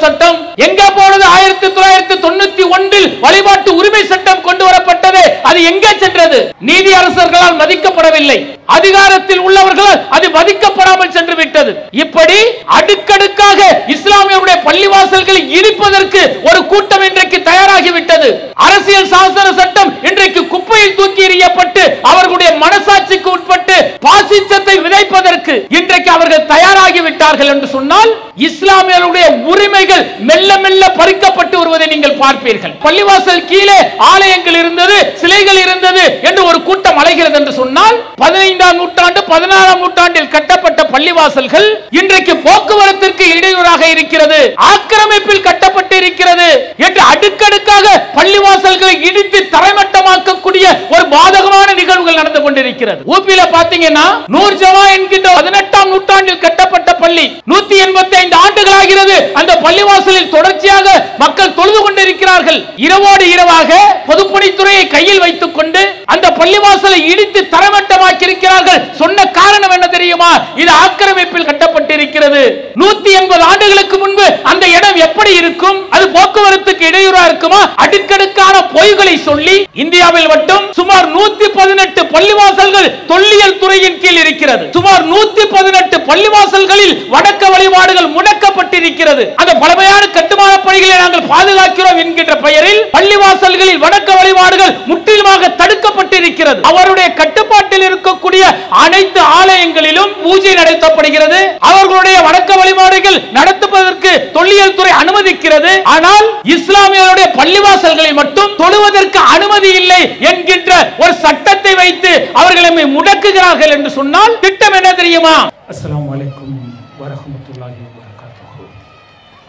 சட்டம் எங்க போனது? 1991 வழிபாட்டு உரிமை சட்டம் கொண்டு வரப்பட்டது. அது எங்கே சென்றது? நீதி அரசர்களால் மதிக்கப்படவில்லை, அதிகாரத்தில் உள்ளவர்களால் அது மதிக்கப்படாமல் சென்று விட்டது. இப்படி அடுக்கடுக்காக இஸ்லாமியருடைய பள்ளிவாசல்களை இடிப்பதற்கு ஒரு கூட்டம் இன்றைக்கு தயாராகிவிட்டது. அரசியல் சாசன சட்டம் இன்றைக்கு குப்பையில் தூக்கி எறியப்பட்டு அவர்களுடைய மனசாட்சிக்கு உட்பட்டு பாசிசத்தை விதைப்பதற்கு இன்றைக்கு அவர்கள் தயாராகிவிட்டார்கள் என்று சொன்னால் இஸ்லாமியருடைய உரிமைகள் மெல்ல மெல்ல பறிக்கப்பட்டு வருவதை நீங்கள் பார்ப்பீர்கள். பள்ளிவாசல் கீழே ஆலயங்கள் இருந்தது, சிலைகள் இருந்தது என்று ஒரு கூட்டம் அலைகிறது என்று சொன்னால் 15ஆம் நூற்றாண்டு 16ஆம் நூற்றாண்டில் கட்டப்பட்ட பள்ளிவாசல்கள் இன்றைக்கு போக்குவரத்திற்கு இடையூறாக இருக்கிறது, ஆக்கிரமிப்பில் கட்டப்பட்டு இருக்கிறது என்று அடுக்கடுக்காக பள்ளிவாசல்களை இடித்து தரைமட்டமாக்கக்கூடிய ஒரு பாதகமான நிகழ்வுகள் நடந்து கொண்டிருக்கிறது. ஊபியில பாத்தீங்கன்னா நூர்ஜஹான் என்கின்ற 18ஆம் நூற்றாண்டில் கட்டப்பட்ட பள்ளி 185 ஆண்டுகள் ஆகிறது. அந்த பள்ளிவாசலில் தொடர்ச்சியாக மக்கள் தொழுது கொண்டிருக்கிறார்கள். இரவோடு இரவாக பொதுப்பணித்துறையை கையில் வைத்துக் கொண்டு அந்த பள்ளிவாசலை இடித்து தரைமட்டமாக்கி இருக்கிறார்கள். சொன்ன காரணம் என்ன தெரியுமா? இது ஆக்கிரமிப்பில் கட்டப்பட்டிருக்கிறது. 180 ஆண்டுகளுக்கு முன்பு அந்த இடம் எப்படி இருக்கும்? அது போக்குவரத்துக்கு இடையூறா இருக்குமா? அடுக்கடுக்கான பொய்களை சொல்லி இந்தியாவில் மட்டும் சுமார் 118 பள்ளிவாசல்கள் தொல்லியல் துறையின் கீழ் இருக்கிறது. சுமார் 118 பள்ளிவாசல்களில் வணக்க வழிபாடுகள் முடக்கப்பட்டிருக்கிறது. அந்த பழமையான கட்டுமான பணிகளை நாங்கள் பாதுகாக்கிறோம் என்கின்ற பெயரில் பள்ளிவாசல்களில் வணக்க வழிபாடுகள் முற்றிலுமாக தடுக்கப்பட்டிருக்கிறது. அவருடைய கட்டுப்பாட்டில் இருக்கக்கூடிய அனைத்து ஆலயங்களிலும் பூஜை நடத்தப்படுகிறது. அவர்களுடைய வணக்க வழிபாடுகள் நடத்துவதற்கு தொல்லியல் துறை அனுமதிக்கிறது. ஆனால் இஸ்லாமியருடைய பள்ளிவாசல்களில் மட்டும் தொழுவதற்கு அனுமதி இல்லை என்கின்ற ஒரு சட்டத்தை வைத்து அவர்களை முடக்குகிறார்கள் என்று சொன்னால் திட்டம் என்ன தெரியுமா? அஸ்ஸலாமு அலைக்கும் வரஹ்மத்துல்லாஹி வபரகாத்துஹு.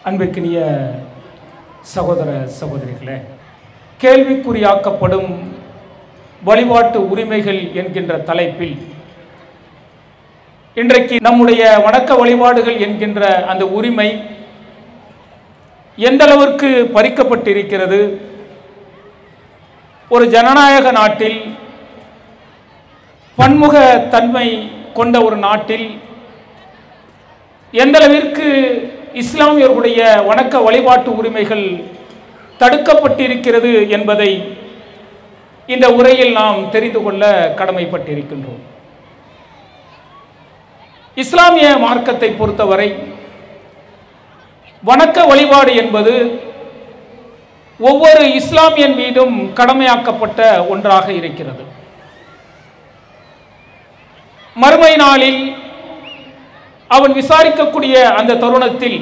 அன்பிற்கினிய சகோதர சகோதரிகளே, கேள்விக்குறியாக்கப்படும் வழிபாட்டு உரிமைகள் என்கின்ற தலைப்பில் இன்றைக்கு நம்முடைய வணக்க வழிபாடுகள் என்கின்ற அந்த உரிமை எந்த அளவிற்கு பறிக்கப்பட்டிருக்கிறது? ஒரு ஜனநாயக நாட்டில், பன்முக தன்மை கொண்ட ஒரு நாட்டில் எந்த அளவிற்கு இஸ்லாமியர்களுடைய வணக்க வழிபாட்டு உரிமைகள் தடுக்கப்பட்டிருக்கிறது என்பதை இந்த உரையில் நாம் தெரிந்து கொள்ள கடமைப்பட்டிருக்கின்றோம். இஸ்லாமிய மார்க்கத்தை பொறுத்தவரை வணக்க வழிபாடு என்பது ஒவ்வொரு இஸ்லாமியன் மீதும் கடமையாக்கப்பட்ட ஒன்றாக இருக்கிறது. மறுமை நாளில் அவன் விசாரிக்கக்கூடிய அந்த தருணத்தில்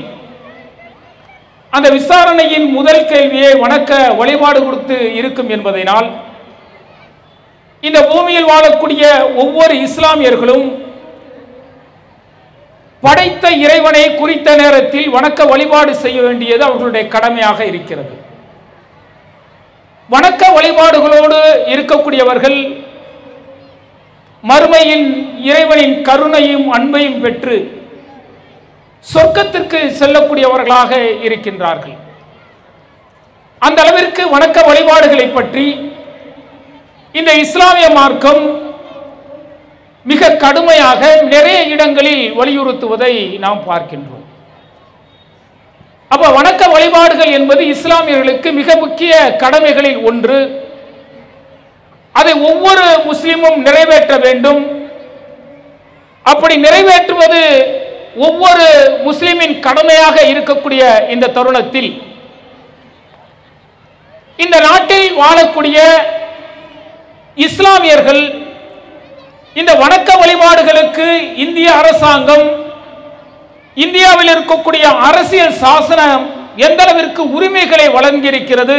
அந்த விசாரணையின் முதல் கேள்வியை வணக்க வழிபாடு கொடுத்து இருக்கும் என்பதனால் இந்த பூமியில் வாழக்கூடிய ஒவ்வொரு இஸ்லாமியர்களும் படைத்த இறைவனை குறித்த நேரத்தில் வணக்க வழிபாடு செய்ய வேண்டியது அவர்களுடைய கடமையாக இருக்கிறது. வணக்க வழிபாடுகளோடு இருக்கக்கூடியவர்கள் மறுமையில் இறைவனின் கருணையும் அன்பையும் பெற்று சொர்க்கத்திற்கு செல்லக்கூடியவர்களாக இருக்கின்றார்கள். அந்த அளவிற்கு வணக்க வழிபாடுகளை பற்றி இந்த இஸ்லாமிய மார்க்கம் மிக கடுமையாக நிறைய இடங்களில் வலியுறுத்துவதை நாம் பார்க்கின்றோம். அப்ப வணக்க வழிபாடுகள் என்பது இஸ்லாமியர்களுக்கு மிக முக்கிய கடமைகளில் ஒன்று. அதை ஒவ்வொரு முஸ்லிமும் நிறைவேற்ற வேண்டும். அப்படி நிறைவேற்றுவது ஒவ்வொரு முஸ்லிமின் கடமையாக இருக்கக்கூடிய இந்த தருணத்தில் இந்த நாட்டில் வாழக்கூடிய இஸ்லாமியர்கள் இந்த வணக்க வழிபாடுகளுக்கு இந்திய அரசாங்கம், இந்தியாவில் இருக்கக்கூடிய அரசியல் சாசனம் எந்த அளவிற்கு உரிமைகளை வழங்கியிருக்கிறது,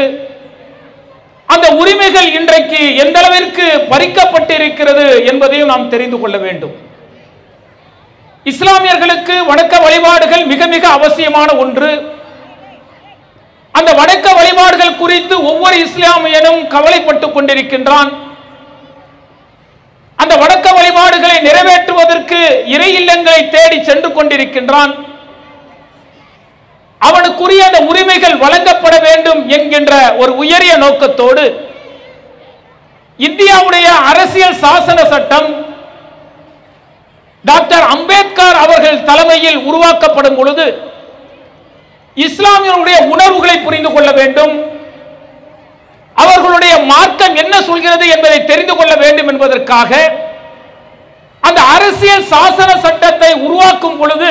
அந்த உரிமைகள் இன்றைக்கு எந்த அளவிற்கு பறிக்கப்பட்டிருக்கிறது என்பதையும் நாம் தெரிந்து கொள்ள வேண்டும். இஸ்லாமியர்களுக்கு வணக்க வழிபாடுகள் மிக மிக அவசியமான ஒன்று. அந்த வணக்க வழிபாடுகள் குறித்து ஒவ்வொரு இஸ்லாமியனும் கவலைப்பட்டுக் கொண்டிருக்கின்றான். அந்த வணக்க வழிபாடுகளை நிறைவேற்றுவதற்கு இறை இல்லங்களை தேடி சென்று கொண்டிருக்கின்றான். அவனுக்குரிய அந்த உரிமைகள் வழங்கப்பட வேண்டும் என்கின்ற ஒரு உயரிய நோக்கத்தோடு இந்தியாவுடைய அரசியல் சாசன சட்டம் டாக்டர் அம்பேத்கர் அவர்கள் தலைமையில் உருவாக்கப்படும் பொழுது இஸ்லாமியர்களுடைய உணர்வுகளை புரிந்து கொள்ள வேண்டும், அவர்களுடைய மார்க்கம் என்ன சொல்கிறது என்பதை தெரிந்து கொள்ள வேண்டும் என்பதற்காக அந்த அரசியல் சாசன சட்டத்தை உருவாக்கும் பொழுது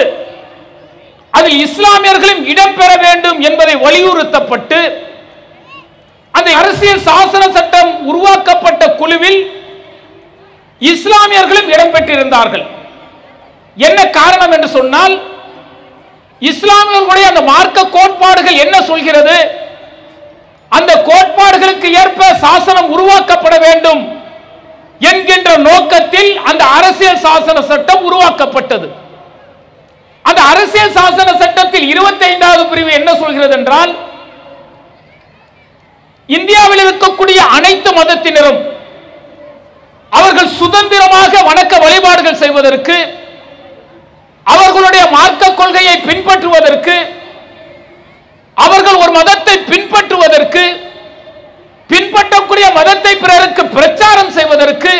அதில் இஸ்லாமியர்களும் இடம்பெற வேண்டும் என்பதை வலியுறுத்தப்பட்டு அந்த அரசியல் சாசன சட்டம் உருவாக்கப்பட்ட குழுவில் இஸ்லாமியர்களும் இடம்பெற்றிருந்தார்கள். என்ன காரணம் என்று சொன்னால், இஸ்லாமியர்களுடைய அந்த மார்க்க கோட்பாடுகள் என்ன சொல்கிறது, அந்த கோட்பாடுகளுக்கு ஏற்ப சாசனம் உருவாக்கப்பட வேண்டும் என்கின்ற நோக்கத்தில் அந்த அரசியல் சாசன சட்டம் உருவாக்கப்பட்டது. அந்த அரசியல் சாசன சட்டத்தில் 25வது பிரிவு என்ன சொல்கிறது என்றால், இந்தியாவில் இருக்கக்கூடிய அனைத்து மதத்தினரும் அவர்கள் சுதந்திரமாக வணக்க வழிபாடுகள் செய்வதற்கு, அவர்களுடைய மார்க்க கொள்கையை பின்பற்றுவதற்கு, அவர்கள் ஒரு மதத்தை பின்பற்றுவதற்கு, பின்பற்றக்கூடிய மதத்தை பிறருக்கு பிரச்சாரம் செய்வதற்கு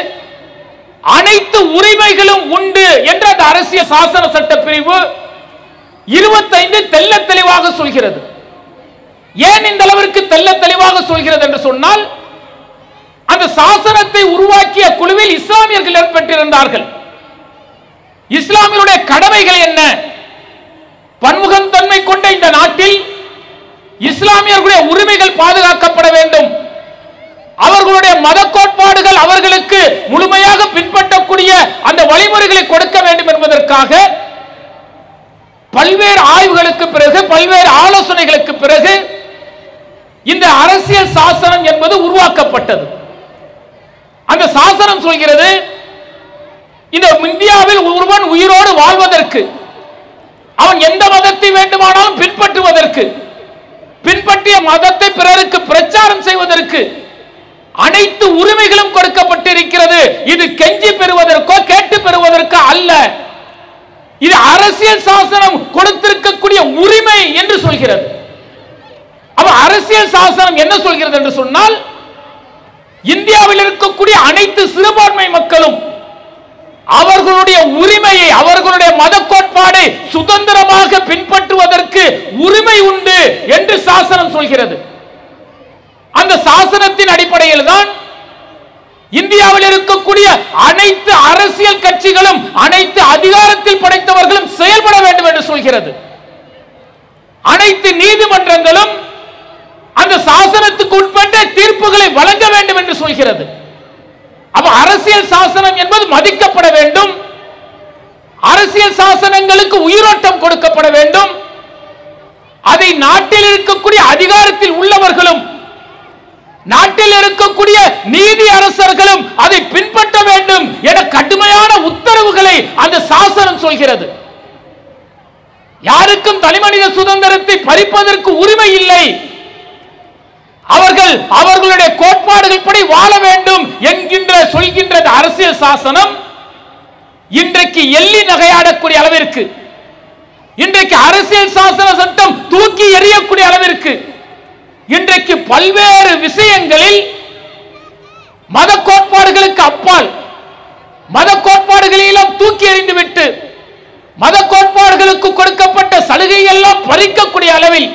அனைத்து உரிமைகளும் உண்டு என்ற அந்த அரசியல் சாசன சட்ட பிரிவு 25 தெள்ள தெளிவாக சொல்கிறது. ஏன் இந்த அளவிற்கு தெள்ள தெளிவாக சொல்கிறது என்று சொன்னால், அந்த சாசனத்தை உருவாக்கிய குழுவில் இஸ்லாமியர்கள் ஏற்பட்டிருந்தார்கள். இஸ்லாமியருடைய கடமைகள் என்ன? பன்முகத்தன்மை கொண்ட இந்த நாட்டில் இஸ்லாமியர்களுடைய உரிமைகள் பாதுகாக்கப்பட வேண்டும், அவர்களுடைய மத கோட்பாடுகள் அவர்களுக்கு முழுமையாக பின்பற்றக்கூடிய அந்த வழிமுறைகளை கொடுக்க வேண்டும் என்பதற்காக பல்வேறு ஆய்வுகளுக்கு பிறகு, பல்வேறு ஆலோசனைகளுக்கு பிறகு இந்த அரசியல் சாசனம் என்பது உருவாக்கப்பட்டது. அந்த சாசனம் சொல்கிறது, இந்த இந்தியாவில் ஒருவன் உயிரோடு வாழ்வதற்கு, அவன் எந்த மதத்தை வேண்டுமானாலும் பின்பற்றுவதற்கு, பின்பற்றிய மதத்தை பிறருக்கு பிரச்சாரம் செய்வதற்கு அனைத்து உரிமைகளும் கொடுக்கப்பட்டிருக்கிறது. இது கெஞ்சி பெறுவதற்கோ கேட்டு பெறுவதற்கோ அல்ல, இது அரசியல் சாசனம் கொடுத்திருக்கக்கூடிய உரிமை என்று சொல்கிறது. அப்ப அரசியல் சாசனம் என்ன சொல்கிறது என்று சொன்னால், இந்தியாவில் இருக்கக்கூடிய அனைத்து சிறுபான்மை மக்களும் அவர்களுடைய உரிமையை, அவர்களுடைய மத கோட்பாடை சுதந்திரமாக பின்பற்றுவதற்கு உரிமை உண்டு என்று சாசனம் சொல்கிறது. அந்த சாசனத்தின் அடிப்படையில் தான் இந்தியாவில் இருக்கக்கூடிய அனைத்து அரசியல் கட்சிகளும், அனைத்து அதிகாரத்தில் படைத்தவர்களும் செயல்பட வேண்டும் என்று சொல்கிறது. அனைத்து நீதிமன்றங்களும் அந்த சாசனத்துக்கு உட்பட்ட தீர்ப்புகளை வழங்க வேண்டும் என்று சொல்கிறது. அப்ப அரசியல் சாசனம் என்பது மதிக்கப்பட வேண்டும், அரசியல் சாசனங்களுக்கு உயிரோட்டம் கொடுக்கப்பட வேண்டும், அதை நாட்டில் இருக்கக்கூடிய அதிகாரத்தில் உள்ளவர்களும், நாட்டில் இருக்கக்கூடிய நீதி அரசர்களும் அதை பின்பற்ற வேண்டும் என கடுமையான உத்தரவுகளை அந்த சாசனம் சொல்கிறது. யாருக்கும் தனிமனித சுதந்திரத்தை பறிப்பதற்கு உரிமை இல்லை, அவர்கள் அவர்களுடைய கோட்பாடுகள் படி வாழ வேண்டும் என்கின்ற சொல்கின்ற அரசியல் சாசனம் இன்றைக்கு எள்ளி நகையாடக்கூடிய அளவிற்கு, இன்றைக்கு அரசியல் சாசன சட்டம் தூக்கி எறியக்கூடிய அளவிற்கு, இன்றைக்கு பல்வேறு விஷயங்களில் மத கோட்பாடுகளுக்கு அப்பால் மத கோட்பாடுகளெல்லாம் தூக்கி எறிந்துவிட்டு மத கோட்பாடுகளுக்கு கொடுக்கப்பட்ட சலுகை எல்லாம் பறிக்கக்கூடிய அளவில்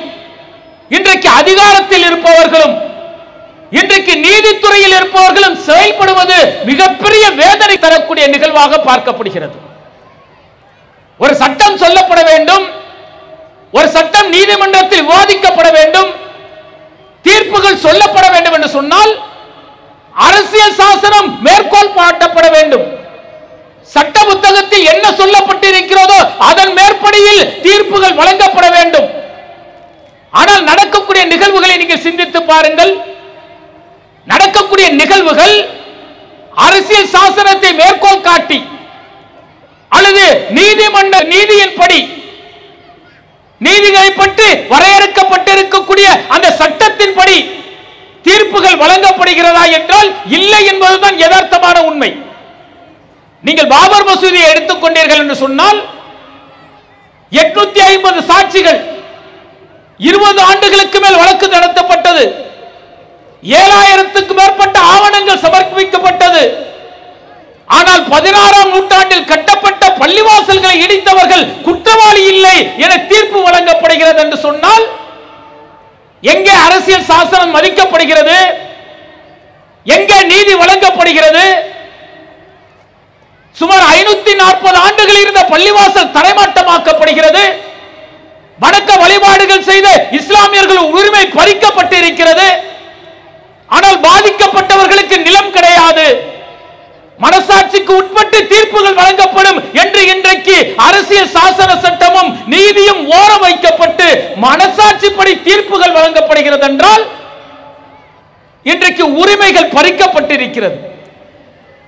இன்றைக்கு அதிகாரத்தில் இருப்பவர்களும், இன்றைக்கு நீதித்துறையில் இருப்பவர்களும் செயல்படுவது மிகப்பெரிய வேதனை தரக்கூடிய நிகழ்வாக பார்க்கப்படுகிறது. ஒரு சட்டம் சொல்லப்பட வேண்டும், ஒரு சட்டம் நீதிமன்றத்தில் விவாதிக்கப்பட வேண்டும், தீர்ப்புகள் சொல்லப்பட வேண்டும் என்று சொன்னால் அரசியல் சாசனம் மேற்கோள் காட்டப்பட வேண்டும். சட்ட புத்தகத்தில் என்ன சொல்லப்பட்டிருக்கிறதோ அதன் மேற்படியில் தீர்ப்புகள் வழங்கப்பட வேண்டும். ஆனால் நடக்கக்கூடிய நிகழ்வுகளை நீங்கள் சிந்தித்து பாருங்கள். நடக்கக்கூடிய நிகழ்வுகள் அரசியல் சாசனத்தை மேற்கோள் காட்டி அல்லது நீதிமன்ற நீதியின்படி, நீதிகளை பற்றி வரையறுக்கப்பட்டிருக்கக்கூடிய அந்த சட்டத்தின்படி தீர்ப்புகள் வழங்கப்படுகிறதா என்றால் இல்லை என்பதுதான் யதார்த்தமான உண்மை. நீங்கள் பாபர் மசூதியை எடுத்துக்கொண்டீர்கள் என்று சொன்னால் 850 சாட்சிகள், 20 ஆண்டுகளுக்கு மேல் வழக்கு நடத்தப்பட்டது, 7000க்கும் மேற்பட்ட ஆவணங்கள் சமர்ப்பிக்கப்பட்டது. ஆனால் 16ஆம் நூற்றாண்டில் கட்டப்பட்ட பள்ளிவாசல்களை இடித்தவர்கள் குற்றவாளி இல்லை என தீர்ப்பு வழங்கப்படுகிறது என்று சொன்னால் எங்கே அரசியல் சாசனம் மதிக்கப்படுகிறது? எங்கே நீதி வழங்கப்படுகிறது? சுமார் 540 ஆண்டுகள் இருந்த பள்ளிவாசல் தரைமாட்டமாக்கப்படுகிறது. வணக்க வழிபாடுகள் செய்த இஸ்லாமியர்கள் உரிமை பறிக்கப்பட்டிருக்கிறது. ஆனால் பாதிக்கப்பட்டவர்களுக்கு நிலம் கிடையாது. மனசாட்சிக்கு உட்பட்டு தீர்ப்புகள் வழங்கப்படும் என்று இன்றைக்கு அரசியல் சாசன சட்டமும் நீதியும் ஓரம் வைக்கப்பட்டு மனசாட்சிப்படி தீர்ப்புகள் வழங்கப்படுகிறது என்றால் இன்றைக்கு உரிமைகள் பறிக்கப்பட்டிருக்கிறது.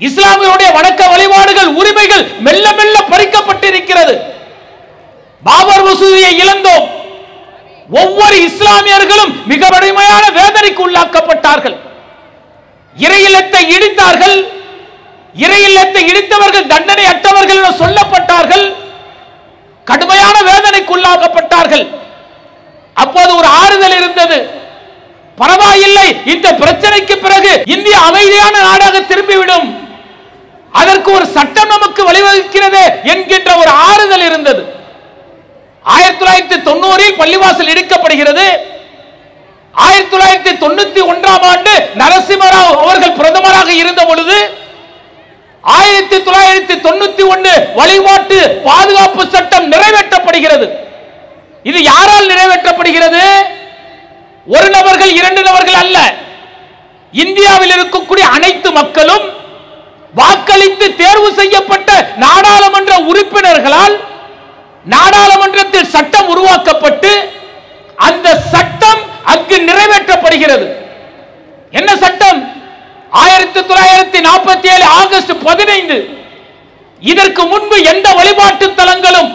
இஸ்லாமியருடைய வணக்க வழிபாடுகள் உரிமைகள் மெல்ல மெல்ல பறிக்கப்பட்டிருக்கிறது. பாபர் மசூதியை இழந்தோம். ஒவ்வொரு இஸ்லாமியர்களும் மிக கடுமையான வேதனைக்கு உள்ளாக்கப்பட்டார்கள். இறை இல்லத்தை இடித்தார்கள். இறை இல்லத்தை இடித்தவர்கள் தண்டனை அற்றவர்கள் என சொல்லப்பட்டார்கள். கடுமையான வேதனைக்கு உள்ளாக்கப்பட்டார்கள். அப்போது ஒரு ஆறுதல் இருந்தது. பரவாயில்லை, இந்த பிரச்சனைக்கு பிறகு இந்தியா அமைதியான நாடாக திரும்பிவிடும், அதற்கு ஒரு சட்டம் நமக்கு வழிவகுக்கிறது என்கின்ற ஒரு ஆறுதல் இருந்தது. 1990 பள்ளிவாசல் இடிக்கப்படுகிறது. 1991 ஆண்டு நரசிம்மராவ் அவர்கள் பிரதமராக இருந்த பொழுது 1991 வழிபாட்டு பாதுகாப்பு சட்டம் நிறைவேற்றப்படுகிறது. இது யாரால் நிறைவேற்றப்படுகிறது? ஒரு நபர்கள், இரண்டு நபர்கள் அல்ல. இந்தியாவில் இருக்கக்கூடிய அனைத்து மக்களும் வாக்களித்து தேர்வு செய்யப்பட்ட நாடாளுமன்ற உறுப்பினர்களால் நாடாளுமன்றத்தில் சட்டம் உருவாக்கப்பட்டு அந்த சட்டம் அங்கு நிறைவேற்றப்படுகிறது. என்ன சட்டம்? 1947 ஆகஸ்ட் 15. இதற்கு முன்பு எந்த வழிபாட்டு தலங்களும்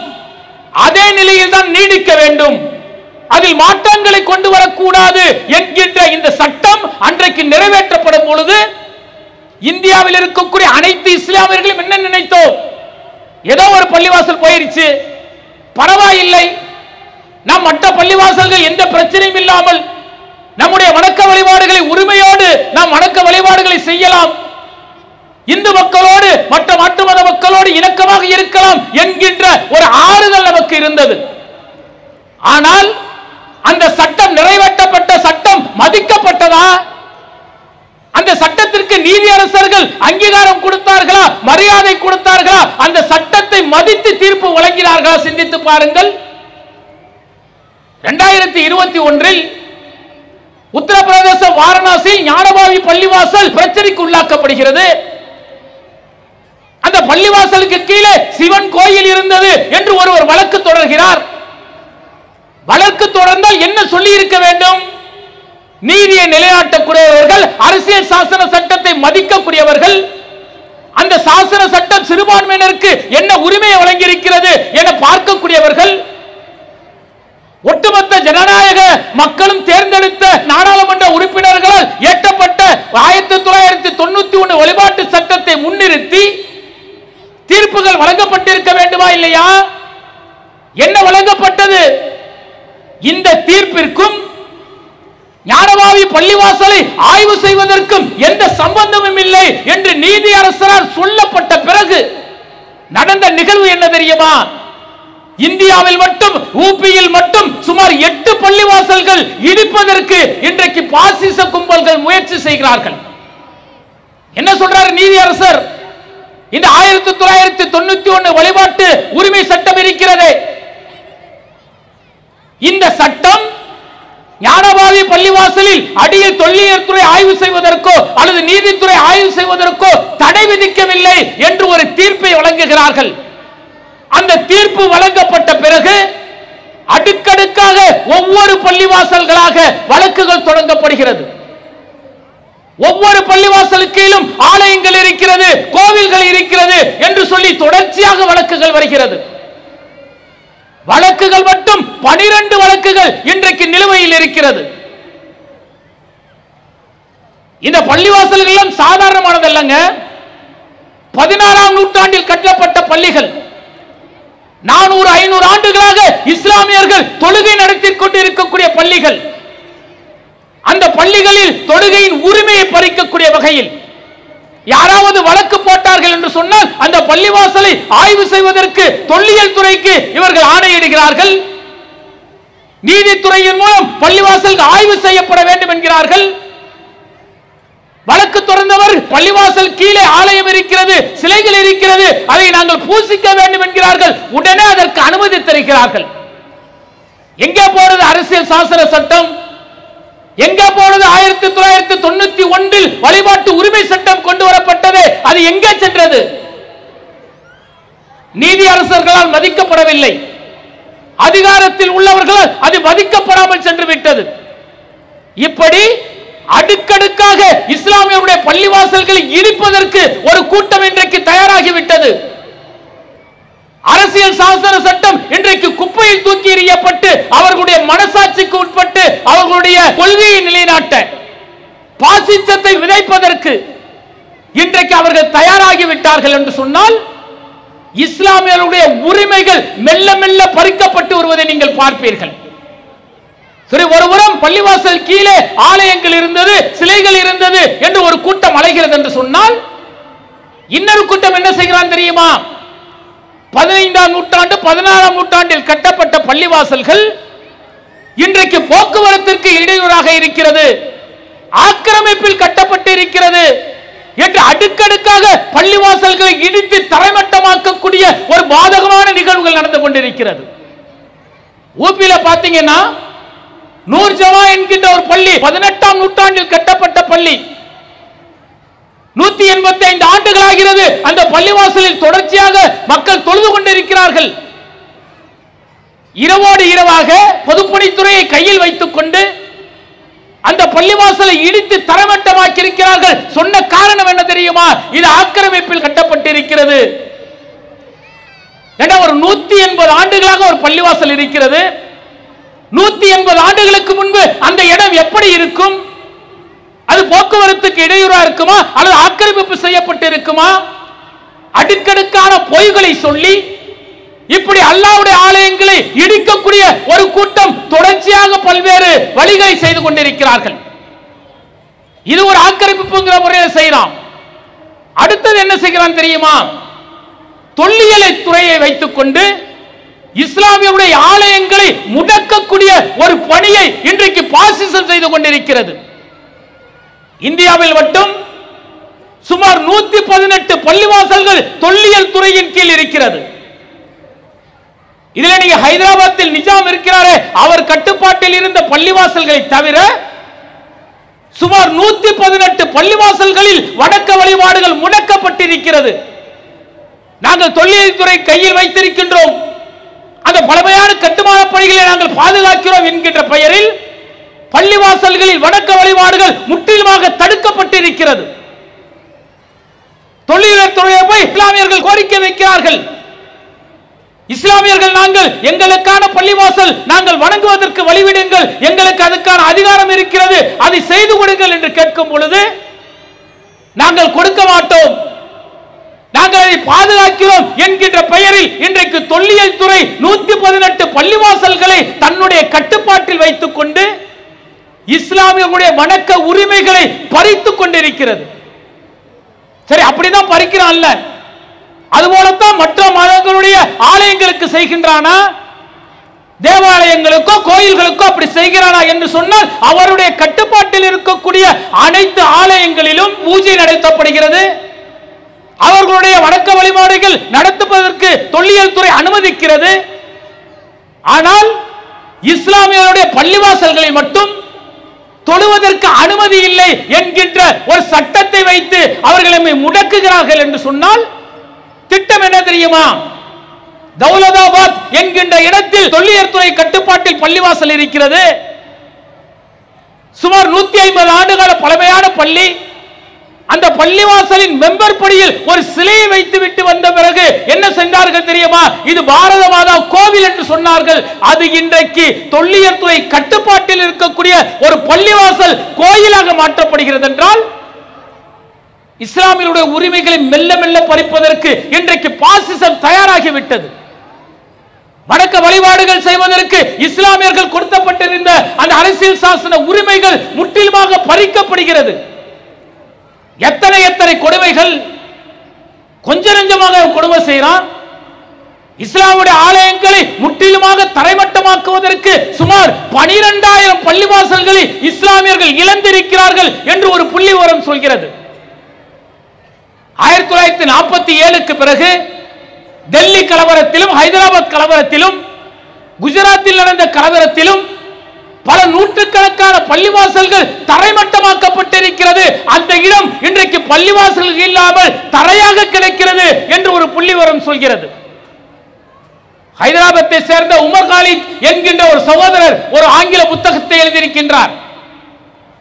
அதே நிலையில் தான் நீடிக்க வேண்டும், அதில் மாற்றங்களை கொண்டு வரக்கூடாது என்கின்ற இந்த சட்டம் அன்றைக்கு நிறைவேற்றப்படும் பொழுது இந்தியாவில் இருக்கக்கூடிய அனைத்து இஸ்லாமியர்களும் என்ன நினைத்தோம்? ஏதோ ஒரு பள்ளிவாசல் போயிருச்சு, பரவாயில்லை, நம் மற்ற பள்ளிவாசல்கள் எந்த பிரச்சனையும் இல்லாமல் நம்முடைய வணக்க வழிபாடுகளை உரிமையோடு நாம் வணக்க வழிபாடுகளை செய்யலாம், இந்து மக்களோடு மற்ற மாற்று மத மக்களோடு இணக்கமாக இருக்கலாம் என்கின்ற ஒரு ஆறுதல் நமக்கு இருந்தது. ஆனால் அந்த சட்டம் நிறைவேற்றப்பட்ட சட்டம் மதிக்கப்பட்டதா? அந்த சட்டத்திற்கு நீதியரசர்கள் அங்கீகாரம் கொடுத்தார்களா, மரியாதை கொடுத்தார்களா, அந்த சட்டத்தை மதித்து தீர்ப்பு வழங்கினார்களா? சிந்தித்து பாருங்கள். 2021 உத்தரப்பிரதேச வாரணாசி ஞானபாவி பள்ளிவாசல் பிரச்சனைக்கு உள்ளாக்கப்படுகிறது. அந்த பள்ளிவாசலுக்கு கீழே சிவன் கோயில் இருந்தது என்று ஒருவர் வழக்கு தொடர்கிறார். வழக்கு தொடர்ந்தால் என்ன சொல்லி இருக்க வேண்டும்? நீதியை நிலைநாட்டக்கூடியவர்கள், அரசியல் சாசன சட்டத்தை மதிக்கக்கூடியவர்கள், அந்த சாசன சட்டம் சிறுபான்மையினருக்கு என்ன உரிமையை வழங்கியிருக்கிறது என பார்க்கக்கூடியவர்கள், ஒட்டுமொத்த ஜனநாயக மக்களும் தேர்ந்தெடுத்த நாடாளுமன்ற உறுப்பினர்களால் இயற்றப்பட்ட 1991 வழிபாட்டு சட்டத்தை முன்னிறுத்தி தீர்ப்புகள் வழங்கப்பட்டிருக்க வேண்டுமா இல்லையா? என்ன வழங்கப்பட்டது? இந்த தீர்ப்பிற்கும் ஞானபாவி பள்ளிவாசலை ஆய்வு செய்வதற்கும் எந்த சம்பந்தமும் இல்லை என்று நீதி அரசரால் சொல்லப்பட்ட பிறகு நடந்த நிகழ்வு என்ன தெரியுமா? இந்தியாவில் மட்டும், ஊபியில் மட்டும் சுமார் 8 பள்ளிவாசல்கள் இடிப்பதற்கு இன்றைக்கு பாசிச கும்பல்கள் முயற்சி செய்கிறார்கள். என்ன சொல்றாரு நீதி அரசர்? இந்த 1991 வழிபாட்டு உரிமை சட்டம் இருக்கிறது. இந்த சட்டம் ஞானபாவி பள்ளிவாசலில் அடியில் தொல்லியல் துறை ஆய்வு செய்வதற்கோ அல்லது நீதித்துறை ஆய்வு செய்வதற்கோ தடை விதிக்கவில்லை என்று ஒரு தீர்ப்பை வழங்குகிறார்கள். அந்த தீர்ப்பு வழங்கப்பட்ட பிறகு அடுக்கடுக்காக ஒவ்வொரு பள்ளிவாசல்களாக வழக்குகள் தொடங்கப்படுகிறது. ஒவ்வொரு பள்ளிவாசலுக்கிலும் ஆலயங்கள் இருக்கிறது, கோவில்கள் இருக்கிறது என்று சொல்லி தொடர்ச்சியாக வழக்குகள் வருகிறது. வழக்குகள் மட்டும் 12 வழக்குகள் இன்றைக்கு நிலுவையில் இருக்கிறது. இந்த பள்ளிவாசல்கள் எல்லாம் சாதாரணமானதல்லங்க. 16ஆம் நூற்றாண்டில் கட்டப்பட்ட பள்ளிகள். 400-500 ஆண்டுகளாக இஸ்லாமியர்கள் தொழுகை நடத்திக் கொண்டிருக்கக்கூடிய பள்ளிகள். அந்த பள்ளிகளில் தொழுகையின் உரிமையை பறிக்கக்கூடிய வகையில் யாராவது வழக்கு போட்டார்கள் என்று சொன்னால் அந்த பள்ளிவாசலை ஆய்வு செய்வதற்கு தொல்லியல் துறைக்கு இவர்கள் ஆணையிடுகிறார்கள். நீதித்துறையின் மூலம் பள்ளிவாசல் ஆய்வு செய்யப்பட வேண்டும் என்கிறார்கள். வழக்கு தொடர்ந்தவர் பள்ளிவாசல் கீழே ஆலயம் இருக்கிறது, சிலைகள் இருக்கிறது, அதை நாங்கள் பூசிக்க வேண்டும் என்கிறார்கள். உடனே அதற்கு அனுமதி தருகிறார்கள். எங்கே போறது அரசியல் சாசன சட்டம்? எங்கே போனது 1991 வழிபாட்டு உரிமை சட்டம் கொண்டு வரப்பட்டது? அது எங்கே சென்றது? நீதி அரசர்களால் மதிக்கப்படவில்லை. அதிகாரத்தில் உள்ளவர்களால் அது மதிக்கப்படாமல் சென்று விட்டது. இப்படி அடுக்கடுக்காக இஸ்லாமியருடைய பள்ளிவாசல்களை இடிப்பதற்கு ஒரு கூட்டம் இன்றைக்கு தயாராகிவிட்டது. அரசியல் சாசன சட்டம் இன்றைக்கு குப்பையில் தூக்கி எறியப்பட்டு அவர்களுடைய மனசாட்சிக்கு உட்பட்டு அவர்களுடைய கொள்கையை நிலைநாட்ட பாசிசத்தை விதைப்பதற்கு இன்றைக்கு அவர்கள் தயாராகிவிட்டார்கள் என்று சொன்னால் இஸ்லாமியர்களுடைய உரிமைகள் மெல்ல மெல்ல பறிக்கப்பட்டு வருவதை நீங்கள் பார்ப்பீர்கள். சரி, ஒருபுறம் பள்ளிவாசல் கீழே ஆலயங்கள் இருந்தது, சிலைகள் இருந்தது என்று ஒரு கூட்டம் அலைகிறது என்று சொன்னால் இன்னொரு கூட்டம் என்ன செய்கிறான் தெரியுமா? 15ஆம் நூற்றாண்டு 16ஆம் நூற்றாண்டில் கட்டப்பட்ட பள்ளிவாசல்கள் இன்றைக்கு போக்குவரத்திற்கு இடையூறாக இருக்கிறது, ஆக்கிரமிப்பில் கட்டப்பட்டு இருக்கிறது என்று அடுக்கடுக்காக பள்ளிவாசல்களை இடித்து தரைமட்டமாக்கக்கூடிய ஒரு பாதகமான நிகழ்வுகள் நடந்து கொண்டிருக்கிறது. ஊபியில பாத்தீங்கன்னா நூர் ஜமா என்கின்ற ஒரு பள்ளி 18ஆம் நூற்றாண்டில் கட்டப்பட்ட பள்ளி 185 ஆண்டுகள் ஆகிறது. அந்த பள்ளிவாசலில் தொடர்ச்சியாக மக்கள் தொழுது கொண்டிருக்கிறார்கள். இரவோடு இரவாக பொதுப்பணித்துறையை கையில் வைத்துக் கொண்டு அந்த பள்ளிவாசலை இடித்து தரமட்டமாக்கி இருக்கிறார்கள். சொன்ன காரணம் என்ன தெரியுமா? இது ஆக்கிரமிப்பில் கட்டப்பட்டிருக்கிறது. ஏன்னா ஒரு 180 ஆண்டுகளாக ஒரு பள்ளிவாசல் இருக்கிறது. 180 ஆண்டுகளுக்கு முன்பு அந்த இடம் எப்படி இருக்கும்? அது போக்குவரத்துக்கு இடையூறா இருக்குமா அல்லது ஆக்கிரமிப்பு செய்யப்பட்டு இருக்குமா? அடுக்கடுக்கான பொய்களை சொல்லி இப்படி அல்லாஹ்வுடைய ஆலயங்களை இடிக்கக்கூடிய ஒரு கூட்டம் தொடர்ச்சியாக பல்வேறு வழிகளை செய்து கொண்டிருக்கிறார்கள். இது ஒரு ஆக்கிரமிப்புங்கிற முறையில் செய்யலாம். அடுத்தது என்ன செய்கிறான் தெரியுமா? தொல்லியலை துறையை வைத்துக் கொண்டு இஸ்லாமியருடைய ஆலயங்களை முடக்கக்கூடிய ஒரு பணியை இன்றைக்கு பாசிசம் செய்து கொண்டிருக்கிறது. இந்தியாவில் மட்டும் சுமார் 118 பள்ளிவாசல்கள் தொல்லியல் துறையின் கீழ் இருக்கிறது. இதில் நீங்க ஹைதராபாத்தில் நிஜாம் இருக்கிறாரே, அவர் கட்டுப்பாட்டில் இருந்த பள்ளிவாசல்களை தவிர சுமார் 118 பள்ளிவாசல்களில் வணக்க வழிபாடுகள் முடக்கப்பட்டிருக்கிறது. நாங்கள் தொல்லியல் துறை கையில் வைத்திருக்கின்றோம், அந்த பழமையான கட்டுமான பணிகளை நாங்கள் பாதுகாக்கிறோம் என்கின்ற பெயரில் பள்ளிவாசல்களில் வணக்க வழிபாடுகள் முற்றிலுமாக தடுக்கப்பட்டிருக்கிறது. தொல்லியல் துறையை போய் இஸ்லாமியர்கள் கோரிக்கை வைக்கிறார்கள். இஸ்லாமியர்கள் நாங்கள் எங்களுக்கான பள்ளிவாசல் நாங்கள் வணங்குவதற்கு வழிவிடுங்கள், எங்களுக்கு அதுக்கான அதிகாரம் இருக்கிறது, அதை செய்து கொடுங்கள் என்று கேட்கும் பொழுது நாங்கள் கொடுக்க மாட்டோம், நாங்கள் அதை பாதுகாக்கிறோம் என்கின்ற பெயரில் இன்றைக்கு தொல்லியல் துறை 118 பள்ளிவாசல்களை தன்னுடைய கட்டுப்பாட்டில் வைத்துக் கொண்டு இஸ்லாமியர்களுடைய வணக்க உரிமைகளை பறித்துக் கொண்டிருக்கிறது. சரி, அப்படிதான் பறிக்கிறான்ல, அதுபோலத்தான் மற்ற மதங்களுடைய ஆலயங்களுக்கு செய்கின்றானா? தேவாலயங்களுக்கோ கோயில்களுக்கோ அப்படி செய்கிறானா என்று சொன்னால் அவருடைய கட்டுப்பாட்டில் இருக்கக்கூடிய அனைத்து ஆலயங்களிலும் பூஜை நடத்தப்படுகிறது. அவர்களுடைய வணக்க வழிபாடுகள் நடத்துவதற்கு தொல்லியல் துறை அனுமதிக்கிறது. ஆனால் இஸ்லாமியருடைய பள்ளிவாசல்களை மட்டும் தொழுவதற்கு அனுமதி இல்லை என்கின்ற ஒரு சட்டத்தை வைத்து அவர்களை முடக்குகிறார்கள் என்று சொன்னால் திட்டம் என்ன தெரியுமா? தௌலதாபாத் என்கின்ற இடத்தில் தொல்லியல் துறை கட்டுப்பாட்டில் பள்ளிவாசல் இருக்கிறது. சுமார் 150 ஆண்டுகால பழமையான பள்ளி. அந்த பள்ளிவாசலின் மெம்பர் படியில் ஒரு சிலையை வைத்து விட்டு வந்த பிறகு என்ன சென்றார்கள் தெரியுமா? இது பாரத மாதா கோவில் என்று சொன்னார்கள். அது இன்றைக்கு தொல்லியல் துறை கட்டுப்பாட்டில் இருக்கக்கூடிய ஒரு பள்ளிவாசல் கோயிலாக மாற்றப்படுகிறது என்றால் இஸ்லாமியருடைய உரிமைகளை மெல்ல மெல்ல பறிப்பதற்கு இன்றைக்கு பாசிசம் தயாராகிவிட்டது. வணக்க வழிபாடுகள் செய்வதற்கு இஸ்லாமியர்கள் கொடுக்கப்பட்டிருந்த அந்த அரசியல் சாசன உரிமைகள் முற்றிலுமாக பறிக்கப்படுகிறது. எத்தனை எத்தனை கொடுமைகள்! கொஞ்ச நெஞ்சமாக கொடுமை செய்யறான். இஸ்லாமுடைய ஆலயங்களை முற்றிலுமாக தரைமட்டமாக்குவதற்கு சுமார் 12,000 பள்ளிவாசல்களை இஸ்லாமியர்கள் இழந்திருக்கிறார்கள் என்று ஒரு புள்ளிவிவரம் சொல்கிறது. 1947க்கு பிறகு டெல்லி கலவரத்திலும், ஹைதராபாத் கலவரத்திலும், குஜராத்தில் நடந்த கலவரத்திலும் பல நூற்றுக்கணக்கான பள்ளிவாசல்கள் தரைமட்டமாக்கப்பட்டிருக்கிறது. அந்த இடம் இன்றைக்கு பள்ளிவாசல்கள் இல்லாமல் தரையாக கிடைக்கிறது என்று ஒரு புள்ளிவிவரம் சொல்கிறது. ஹைதராபாத்தை சேர்ந்த உமர் காலித் என்கின்ற ஒரு சகோதரர் ஒரு ஆங்கில புத்தகத்தை எழுதியிருக்கின்றார்.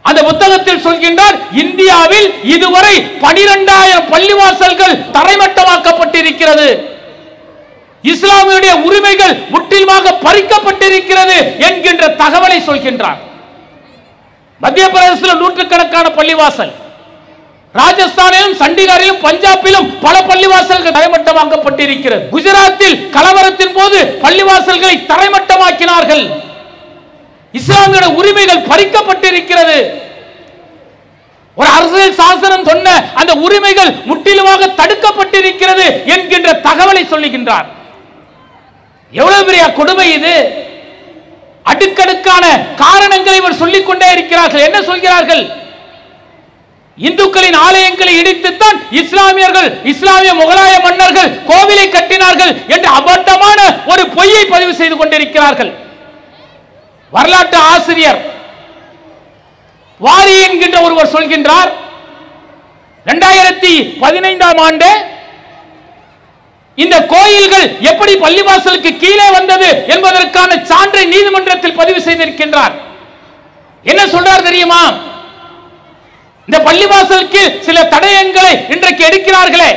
அந்த புத்தகத்தில் சொல்கின்றார், இந்தியாவில் இதுவரை 12,000 பள்ளிவாசல்கள் தரைமட்டமாக்கப்பட்டிருக்கிறது, இஸ்லாமியுடைய உரிமைகள் முற்றிலுமாக பறிக்கப்பட்டிருக்கிறது என்கின்ற தகவலை சொல்கின்றார். மத்திய பிரதேசத்தில் நூற்றுக்கணக்கான பள்ளிவாசல், ராஜஸ்தானிலும், சண்டிகரிலும், பஞ்சாபிலும் பல பள்ளிவாசல்கள் தரைமட்டமாக்கப்பட்டிருக்கிறது. குஜராத்தில் கலவரத்தின் போது பள்ளிவாசல்களை தரைமட்டமாக்கினார்கள். இஸ்லாமிய உரிமைகள் பறிக்கப்பட்டிருக்கிறது. ஒரு அரசியல் சாசனம் சொன்ன அந்த உரிமைகள் முற்றிலுமாக தடுக்கப்பட்டிருக்கிறது என்கின்ற தகவலை சொல்லுகின்றார். எவ்வளவு பெரிய கொடுமை இது! அடுக்கடுக்கான காரணங்களை இவர் சொல்லிக் கொண்டே இருக்கிறார்கள். என்ன சொல்கிறார்கள்? இந்துக்களின் ஆலயங்களை இடித்துத்தான் இஸ்லாமியர்கள், இஸ்லாமிய முகலாய மன்னர்கள் கோவிலை கட்டினார்கள் என்று அபத்தமான ஒரு பொய்யை பதிவு செய்து கொண்டிருக்கிறார்கள். வரலாற்று ஆசிரியர் வாரி என்கின்ற ஒருவர் சொல்கின்றார், 2015ஆம் ஆண்டு இந்த கோயில்கள் எப்படி பள்ளிவாசலுக்கு கீழே வந்தது என்பதற்கான சான்றை நீதிமன்றத்தில் பதிவு செய்திருக்கின்றார். என்ன சொல்றார் தெரியுமா? இந்த பள்ளிவாசலுக்கு சில தடயங்களை இன்றைக்கு எடுக்கிறார்களே,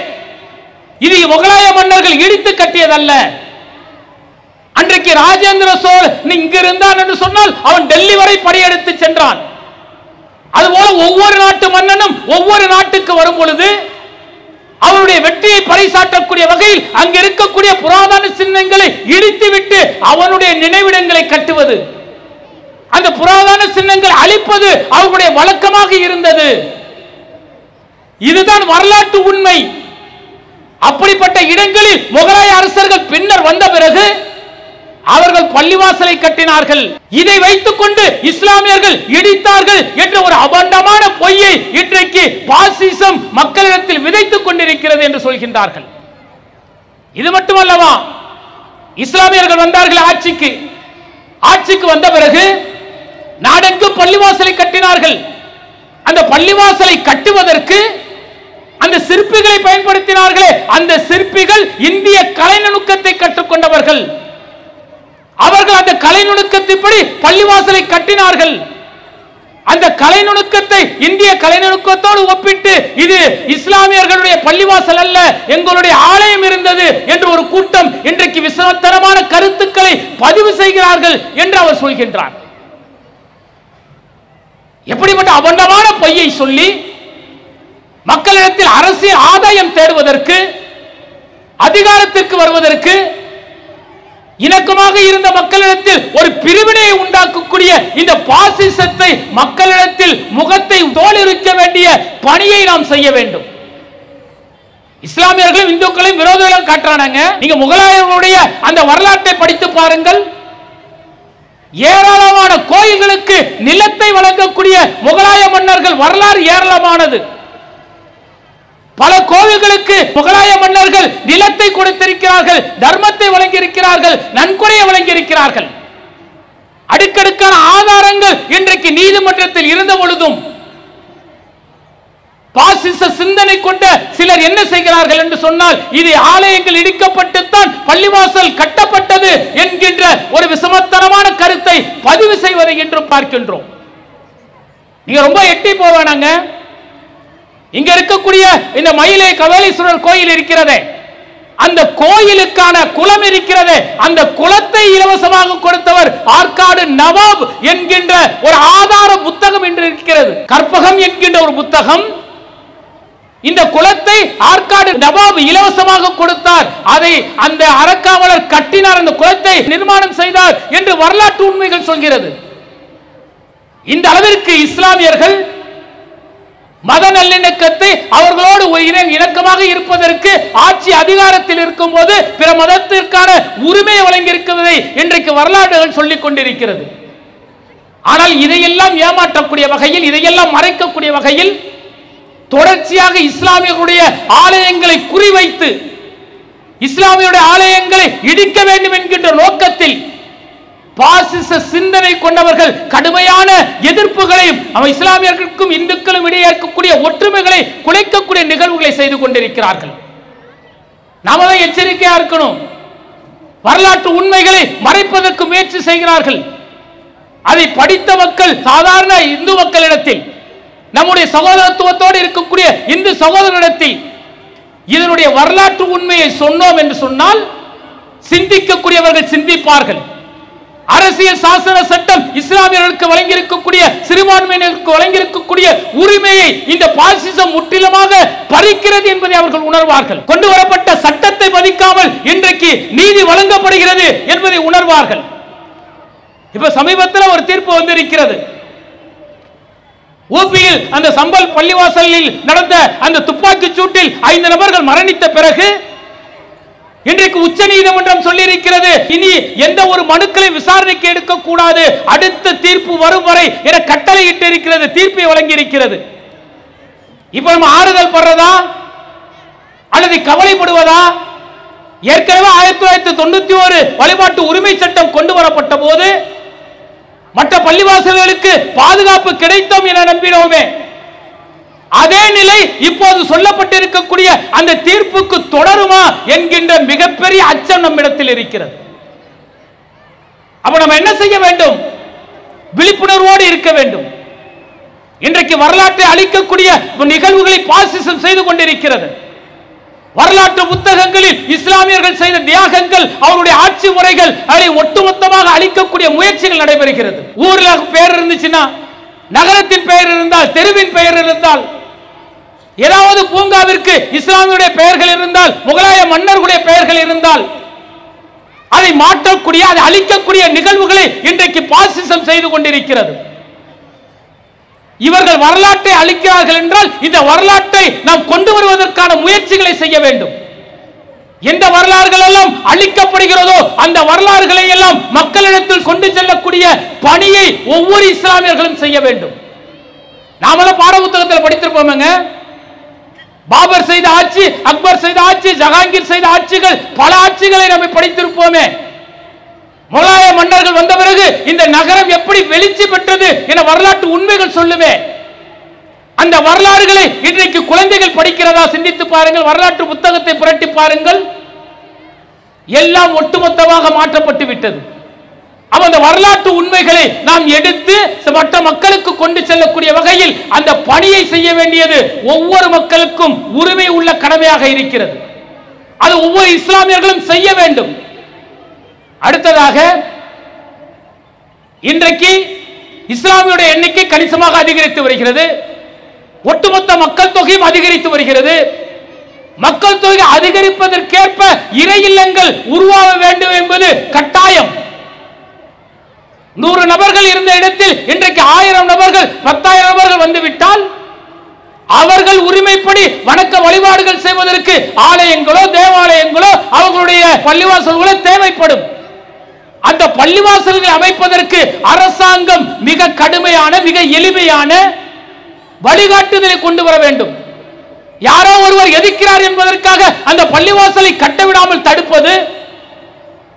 இது முகலாய மன்னர்கள் இடித்து கட்டியதல்ல. அன்றைக்கு ராஜேந்திர சோழன் இங்கு இருந்தான் என்று சொன்னால் அவன் டெல்லி வரை படையெடுத்து சென்றான். அதுபோல ஒவ்வொரு நாட்டு மன்னனும் ஒவ்வொரு நாட்டுக்கு வரும் பொழுது அவருடைய வெற்றியை பறைசாற்றக்கூடிய வகையில் அங்கு இருக்கக்கூடிய புராதன சின்னங்களை இடித்துவிட்டு அவனுடைய நினைவிடங்களை கட்டுவது, அந்த புராதன சின்னங்கள் அழிப்பது அவர்களுடைய வழக்கமாக இருந்தது. இதுதான் வரலாற்று உண்மை. அப்படிப்பட்ட இடங்களில் முகலாய அரசர்கள் பின்னர் வந்த பிறகு அவர்கள் பள்ளிவாசலை கட்டினார்கள். இதை வைத்துக் கொண்டு இஸ்லாமியர்கள் இடித்தார்கள் என்ற ஒரு அபண்டமான பொய்யை இன்றைக்கு பாசிசம் மக்களிடத்தில் விதைத்துக் கொண்டிருக்கிறது என்று சொல்கின்றார்கள். இது மட்டுமல்லவா, இஸ்லாமியர்கள் வந்தார்கள் ஆட்சிக்கு வந்த பிறகு நாடெங்கும் பள்ளிவாசலை கட்டினார்கள். அந்த பள்ளிவாசலை கட்டுவதற்கு அந்த சிற்பிகளை பயன்படுத்தினார்களே, அந்த சிற்பிகள் இந்திய கலை நுணுக்கத்தை கற்றுக்கொண்டவர்கள். அவர்கள் அந்த கலை நுணுக்கத்தின்படி பள்ளிவாசலை கட்டினார்கள். அந்த கலை நுணுக்கத்தை இந்திய கலை நுணுக்கத்தோடு ஒப்பிட்டு இது இஸ்லாமியர்களுடைய பள்ளிவாசல் அல்ல, எங்களுடைய ஆலயம் இருந்தது என்று ஒரு கூட்டம் இன்றைக்கு விசனத்தனமான கருத்துக்களை பதிவு செய்கிறார்கள் என்று அவர் சொல்கின்றார். எப்படிப்பட்ட அபண்டமான பொய்யை சொல்லி மக்களிடத்தில் அரசியல் ஆதாயம் தேடுவதற்கு, அதிகாரத்திற்கு வருவதற்கு, இணக்கமாக இருந்த மக்களிடத்தில் ஒரு பிரிவினையை உண்டாக்கக்கூடிய இந்த பாசிசத்தை மக்களிடத்தில் முகத்தை தோலுரிக்க வேண்டிய பணியை நாம் செய்ய வேண்டும். இஸ்லாமியர்களும் இந்துக்களையும் விரோதிகளும் காட்டுறாங்க. நீங்க முகலாயர்களுடைய அந்த வரலாற்றை படித்து பாருங்கள். ஏராளமான கோயில்களுக்கு நிலத்தை வழங்கக்கூடிய முகலாய மன்னர்கள் வரலாறு ஏராளமானது. பல கோவில்களுக்கு முகலாய மன்னர்கள் நிலத்தை கொடுத்திருக்கிறார்கள், தர்மத்தை வழங்கியிருக்கிறார்கள், நன்கொடையை வழங்கியிருக்கிறார்கள். அடுக்கடுக்கான ஆதாரங்கள் இன்றைக்கு நீதிமன்றத்தில் இருந்த பொழுதும் பாசிச சிந்தனை கொண்ட சிலர் என்ன செய்கிறார்கள் என்று சொன்னால், இது ஆலயங்கள் இடிக்கப்பட்டுத்தான் பள்ளிவாசல் கட்டப்பட்டது என்கின்ற ஒரு விசமத்தனமான கருத்தை பதிவு செய்வதை என்றும் பார்க்கின்றோம். நீங்க ரொம்ப எட்டி போவானாங்க. இங்க இருக்கக்கூடிய இந்த மயிலை கபாலீஸ்வரர் கோயில் இருக்கிறதே, அந்த கோயிலுக்கான குளம் இருக்கிறதே, அந்த குளத்தை இலவசமாக கொடுத்தவர் ஆற்காடு நவாப் என்கின்ற ஒரு ஆதார புத்தகம் இன்று இருக்கிறது. கற்பகம் என்கின்ற ஒரு புத்தகம் இந்த குளத்தை ஆற்காடு நவாப் இலவசமாக கொடுத்தார், அதை அந்த அறக்காவலர் கட்டினார், அந்த குளத்தை நிர்மாணம் செய்தார் என்று வரலாற்று உண்மைகள் சொல்கிறது. இந்த அளவிற்கு இஸ்லாமியர்கள் மத நல்லிணக்கத்தை அவர்களோடு இணக்கமாக இருப்பதற்கு ஆட்சி அதிகாரத்தில் இருக்கும் போது பிற மதத்திற்கான உரிமையை வழங்கி இருக்கிறதை இன்றைக்கு வரலாறுகள் சொல்லிக் கொண்டிருக்கிறது. ஆனால் இதையெல்லாம் ஏமாற்றக்கூடிய வகையில், இதையெல்லாம் மறைக்கக்கூடிய வகையில் தொடர்ச்சியாக இஸ்லாமியர்களுடைய ஆலயங்களை குறிவைத்து இஸ்லாமியுடைய ஆலயங்களை இடிக்க வேண்டும் என்கின்ற நோக்கத்தில் பாசிச சிந்தனை கொண்டவர்கள் கடுமையான எதிர்ப்புகளையும் இஸ்லாமியர்களுக்கும் இந்துக்களும் இடையே இருக்கக்கூடிய ஒற்றுமைகளை குலைக்கக்கூடிய நிகழ்வுகளை செய்து கொண்டிருக்கிறார்கள். நாம தான் எச்சரிக்கையா இருக்கணும். வரலாற்று உண்மைகளை மறைப்பதற்கு முயற்சி செய்கிறார்கள். அதை படித்த மக்கள், சாதாரண இந்து மக்களிடத்தில், நம்முடைய சகோதரத்துவத்தோடு இருக்கக்கூடிய இந்து சகோதரரிடத்தில் இதனுடைய வரலாற்று உண்மையை சொன்னோம் என்று சொன்னால் சிந்திக்கக்கூடியவர்கள் சிந்திப்பார்கள். அரசியல் சாசன சட்டம் இஸ்லாமியர்களுக்கு வழங்கியிருக்கக்கூடிய, சிறுபான்மையினருக்கு வழங்கியிருக்கக்கூடிய உரிமையை இந்த பாசிசம் முற்றிலுமாக பறிக்கிறது என்பதை அவர்கள் உணர்வார்கள். கொண்டு வரப்பட்ட சட்டத்தை மதிக்காமல் இன்றைக்கு நீதி வழங்கப்படுகிறது என்பதை உணர்வார்கள். இப்ப சமீபத்தில் ஒரு தீர்ப்பு வந்திருக்கிறது. ஊபியில் அந்த சம்பல் பள்ளிவாசலில் நடந்த அந்த துப்பாக்கி சூட்டில் 5 நபர்கள் மரணித்த பிறகு இன்றைக்கு உச்ச நீதிமன்றம் சொல்லி இருக்கிறது, இனி எந்த ஒரு மனுக்களை விசாரணைக்கு எடுக்க கூடாது, அடுத்த தீர்ப்பு வரும் வரை என கட்டளையிட்டு இருக்கிறது, தீர்ப்பை வழங்கி இருக்கிறது. இப்ப நம்ம ஆறுதல் படுறதா அல்லது கவலைப்படுவதா? ஏற்கனவே 1991 வழிபாட்டு உரிமை சட்டம் கொண்டு வரப்பட்ட போது மற்ற பள்ளிவாசல்களுக்கு பாதுகாப்பு கிடைத்தோம் என நம்பினோமே, அதே நிலை இப்போது சொல்லப்பட்டிருக்கக்கூடிய அந்த தீர்ப்புக்கு தொடருமா என்கின்ற மிகப்பெரிய அச்சம் நம்மிடத்தில் இருக்கிறது. அப்ப நம்ம என்ன செய்ய வேண்டும்? விழிப்புணர்வோடு இருக்க வேண்டும். இன்றைக்கு வரலாற்றை அழிக்கக்கூடிய நிகழ்வுகளை பாசிசம் செய்து கொண்டிருக்கிறது. வரலாற்று புத்தகங்களில் இஸ்லாமியர்கள் செய்த தியாகங்கள், அவருடைய ஆட்சி முறைகள், அதை ஒட்டுமொத்தமாக அழிக்கக்கூடிய முயற்சிகள் நடைபெறுகிறது. ஊர்ல பெயர் இருந்துச்சுன்னா, நகரத்தின் பெயர் இருந்தால், தெருவின் பெயர் இருந்தால், ஏதாவது பூங்காவிற்கு இஸ்லாமியுடைய பெயர்கள் இருந்தால், முகலாய மன்னர்களுடைய பெயர்கள் இருந்தால், அதை மாற்றக்கூடிய, அதை அழிக்கக்கூடிய நிகழ்வுகளை இன்றைக்கு பாசிசம் செய்து கொண்டிருக்கிறது. இவர்கள் வரலாற்றை அழிக்கிறார்கள் என்றால் இந்த வரலாற்றை நாம் கொண்டு வருவதற்கான முயற்சிகளை செய்ய வேண்டும். எந்த வரலாறுகள் எல்லாம் அழிக்கப்படுகிறதோ அந்த வரலாறுகளை எல்லாம் மக்களிடத்தில் கொண்டு செல்லக்கூடிய பணியை ஒவ்வொரு இஸ்லாமியர்களும் செய்ய வேண்டும். நாமெல்லாம் பாட புத்தகத்தில் படித்திருப்போம், பாபர் செய்த ஆட்சி, அக்பர் செய்த ஆட்சி, ஜஹாங்கீர் செய்த ஆட்சிகள், பல ஆட்சிகளை நம்ம படித்திருப்போமே. முகலாய மன்னர்கள் வந்த பிறகு இந்த நகரம் எப்படி வெளிச்சி பெற்றது என வரலாற்று உண்மைகள் சொல்லுமே. அந்த வரலாறுகளை இன்றைக்கு குழந்தைகள் படிக்கிறதா? சிந்தித்து பாருங்கள். வரலாற்று புத்தகத்தை புரட்டி பாருங்கள். எல்லாம் ஒட்டுமொத்தமாக மாற்றப்பட்டு விட்டது. அந்த வரலாற்று உண்மைகளை நாம் எடுத்து மற்ற மக்களுக்கு கொண்டு செல்லக்கூடிய வகையில் அந்த பணியை செய்ய வேண்டியது ஒவ்வொரு மக்களுக்கும் உரிமை உள்ள கடமையாக இருக்கிறது. அது ஒவ்வொரு இஸ்லாமியர்களும் செய்ய வேண்டும். அடுத்ததாக, இன்றைக்கு இஸ்லாமியுடைய எண்ணிக்கை கணிசமாக அதிகரித்து வருகிறது. ஒட்டுமொத்த மக்கள் தொகையும் அதிகரித்து வருகிறது. மக்கள் தொகை அதிகரிப்பதற்கேற்ப இறை இல்லங்கள் உருவாக வேண்டும் என்பது கட்டாயம். 100 நபர்கள் இருந்த இடத்தில் இன்றைக்கு 1000 நபர்கள், 10,000 நபர்கள் வந்துவிட்டால் அவர்கள் உரிமைப்படி வணக்க வழிபாடுகள் செய்வதற்கு ஆலயங்களோ தேவாலயங்களோ அவர்களுடைய பள்ளிவாசல்களோ தேவைப்படும். அந்த பள்ளிவாசல்களை அமைப்பதற்கு அரசாங்கம் மிக கடுமையான, மிக எளிமையான வழிகாட்டுதலை கொண்டு வர வேண்டும். யாரோ ஒருவர் எதிர்க்கிறார் என்பதற்காக அந்த பள்ளிவாசலை கட்டவிடாமல் தடுப்பது,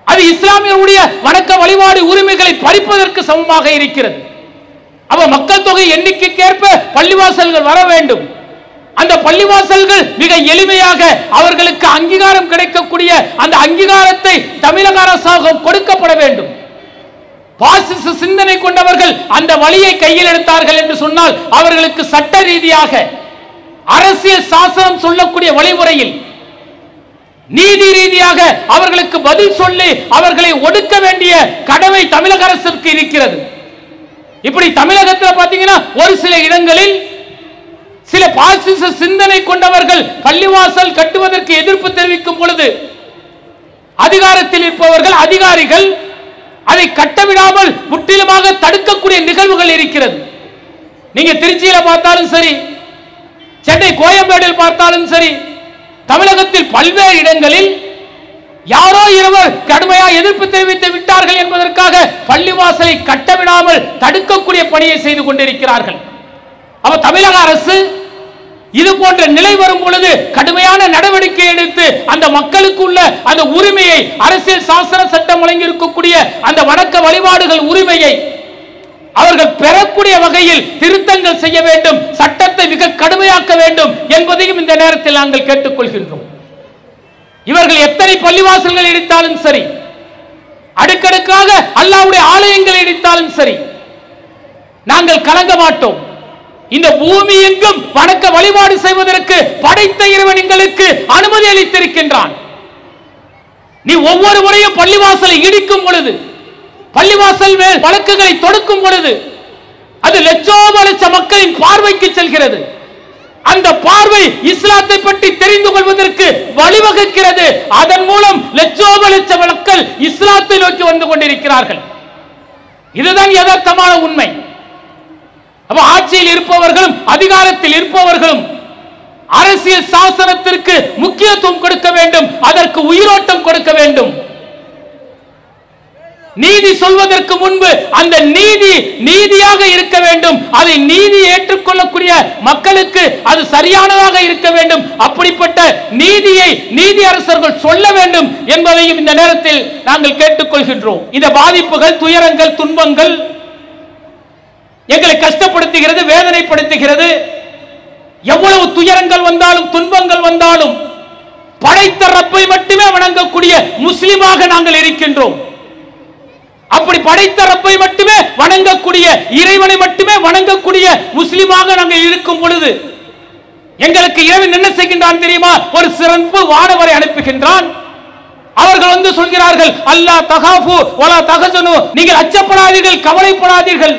அது இஸ்லாமியருடைய வணக்க வழிபாடு உரிமைகளை பறிப்பதற்கு சமமாக இருக்கிறது. அப்ப மக்கள் தொகை எண்ணிக்கைக்கேற்ப பள்ளிவாசல்கள் வர வேண்டும். அந்த பள்ளிவாசல்கள் மிக எளிமையாக அவர்களுக்கு அங்கீகாரம் கிடைக்கக்கூடிய அந்த அங்கீகாரத்தை தமிழக அரசாங்கம் கொடுக்கப்பட வேண்டும். பாசிச சிந்தனை கொண்டவர்கள் அந்த வழியை கையில் எடுத்தார்கள் என்று சொன்னால் அவர்களுக்கு சட்ட ரீதியாக, அரசியல் சாசனம் சொல்லக்கூடிய வழிமுறையில், நீதி ரீதியாக அவர்களுக்கு பதில் சொல்லி அவர்களை ஒடுக்க வேண்டிய கடமை தமிழக அரசுக்கு இருக்கிறது. இப்படி தமிழகத்தில் பார்த்தீங்கன்னா ஒரு சில இடங்களில் சில பாசிச சிந்தனை கொண்டவர்கள் பள்ளிவாசல் கட்டுவதற்கு எதிர்ப்பு தெரிவிக்கும் பொழுது அதிகாரத்தில் இருப்பவர்கள், அதிகாரிகள் அதை கட்டவிடாமல் முற்றிலுமாக தடுக்கக்கூடிய நிகழ்வுகள் இருக்கிறது. நீங்க திருச்சியில பார்த்தாலும் சரி, சென்னை கோயம்பேடில் பார்த்தாலும் சரி, தமிழகத்தில் பல்வேறு இடங்களில் யாரோ இருவர் கடுமையாக எதிர்ப்பு தெரிவித்து விட்டார்கள் என்பதற்காக பள்ளிவாசலை கட்டவிடாமல் தடுக்கக்கூடிய பணியை செய்து கொண்டிருக்கிறார்கள். அப்ப தமிழக அரசு இது போன்ற நிலை வரும் பொழுது கடுமையான நடவடிக்கை எடுத்து அந்த மக்களுக்கு உள்ள அந்த உரிமையை, அரசியல் சாசன சட்டம் வழங்கியிருக்கக்கூடிய அந்த வணக்க வழிபாடுகள் உரிமையை அவர்கள் பெறக்கூடிய வகையில் திருத்தங்கள் செய்ய வேண்டும், சட்டத்தை மிக கடுமையாக்க வேண்டும் என்பதையும் இந்த நேரத்தில் நாங்கள் கேட்டுக்கொள்கின்றோம். இவர்கள் எத்தனை பள்ளிவாசல்கள் இடித்தாலும் சரி, அடுக்கடுக்காக அல்லாஹ்வுடைய ஆலயங்கள் இடித்தாலும் சரி, நாங்கள் கலங்க மாட்டோம். இந்த பூமி எங்கும் வணக்க வழிபாடு செய்வதற்கு படைத்த இறைவன் எங்களுக்கு அனுமதி அளித்திருக்கின்றான். நீ ஒவ்வொரு முறையும் பள்ளிவாசலை இடிக்கும் பொழுது, பள்ளிவாசல் மேல் வழக்குகளை தொடுக்கும் பொழுது, அது லட்சோப லட்ச மக்களின் பார்வைக்கு செல்கிறது. அந்த பார்வை இஸ்லாத்தை பற்றி தெரிந்து கொள்வதற்கு வழிவகுக்கிறது. அதன் மூலம் லட்சோப லட்ச மக்கள் இஸ்லாத்தை நோக்கி வந்து கொண்டிருக்கிறார்கள். இதுதான் யதார்த்தமான உண்மை. அப்ப ஆட்சியில் இருப்பவர்களும் அதிகாரத்தில் இருப்பவர்களும் அரசியல் சாசனத்திற்கு முக்கியத்துவம் கொடுக்க வேண்டும், அதற்கு உயிரோட்டம் கொடுக்க வேண்டும். நீதி சொல்வதற்கு முன்பு அந்த நீதி நீதியாக இருக்க வேண்டும். அதை நீதி ஏற்றுக்கொள்ளக்கூடிய மக்களுக்கு அது சரியானதாக இருக்க வேண்டும். அப்படிப்பட்ட நீதியை நீதி அரசர்கள் சொல்ல வேண்டும் என்பதையும் இந்த நேரத்தில் நாங்கள் கேட்டுக்கொள்கின்றோம். இந்த பாதிப்புகள், துயரங்கள், துன்பங்கள் எங்களை கஷ்டப்படுத்துகிறது, வேதனைப்படுத்துகிறது. எவ்வளவு துயரங்கள் வந்தாலும் துன்பங்கள் வந்தாலும் படைத்த ரப்பை மட்டுமே வணங்கக்கூடிய முஸ்லிமாக நாங்கள் இருக்கின்றோம். அப்படி படைத்த ரப்பை மட்டுமே வணங்கக்கூடிய, இறைவனை மட்டுமே வணங்கக்கூடிய முஸ்லிமாக நாங்கள் இருக்கும் பொழுது எங்களுக்கு இறைவன் என்ன செய்கின்றான் தெரியுமா? ஒரு சிறப்பு வானவரை அனுப்புகின்றான். அவர்கள் வந்து சொல்கிறார்கள், அல்லா தகாஃபு வலா தஹசனு, நீங்கள் அச்சப்படாதீர்கள், கவலைப்படாதீர்கள்,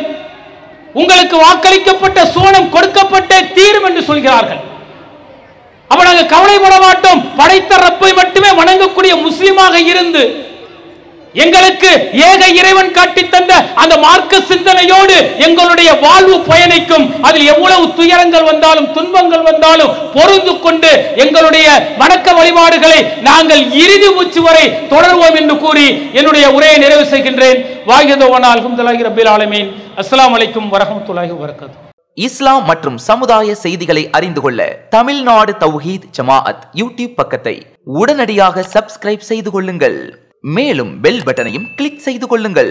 உங்களுக்கு வாக்களிக்கப்பட்ட சோனம் கொடுக்கப்பட்டே தீரும் என்று சொல்கிறார்கள். அப்ப நாங்கள் கவலைப்பட மாட்டோம். படைத்த ரப்பை மட்டுமே வணங்கக்கூடிய முஸ்லிமாக இருந்து எங்களுக்கு ஏக இறைவன் காட்டி தந்த அந்த மார்க்க சிந்தனையோடு எங்களுடைய வாழ்வு பயணிக்கும். அதில் எவ்வளவு துயரங்கள் வந்தாலும் துன்பங்கள் வந்தாலும் பொருந்து கொண்டு எங்களுடைய வணக்க வழிபாடுகளை நாங்கள் இறுதி மூச்சு வரை தொடர்வோம் என்று கூறி என்னுடைய உரையை நிறைவு செய்கின்றேன். வாஹிதவனா அல்ஹம்துலில்லாஹி ரப்பில் ஆலமீன். அஸ்ஸலாமு அலைக்கும் வரஹ்மத்துல்லாஹி வபரகாத்துஹு. இஸ்லாம் மற்றும் சமுதாய செய்திகளை அறிந்து கொள்ள தமிழ்நாடு தௌஹீத் ஜமாஅத் யூடியூப் பக்கத்தை உடனடியாக சப்ஸ்கிரைப் செய்து கொள்ளுங்கள். மேலும் பெல் பட்டனையும் கிளிக் செய்து கொள்ளுங்கள்.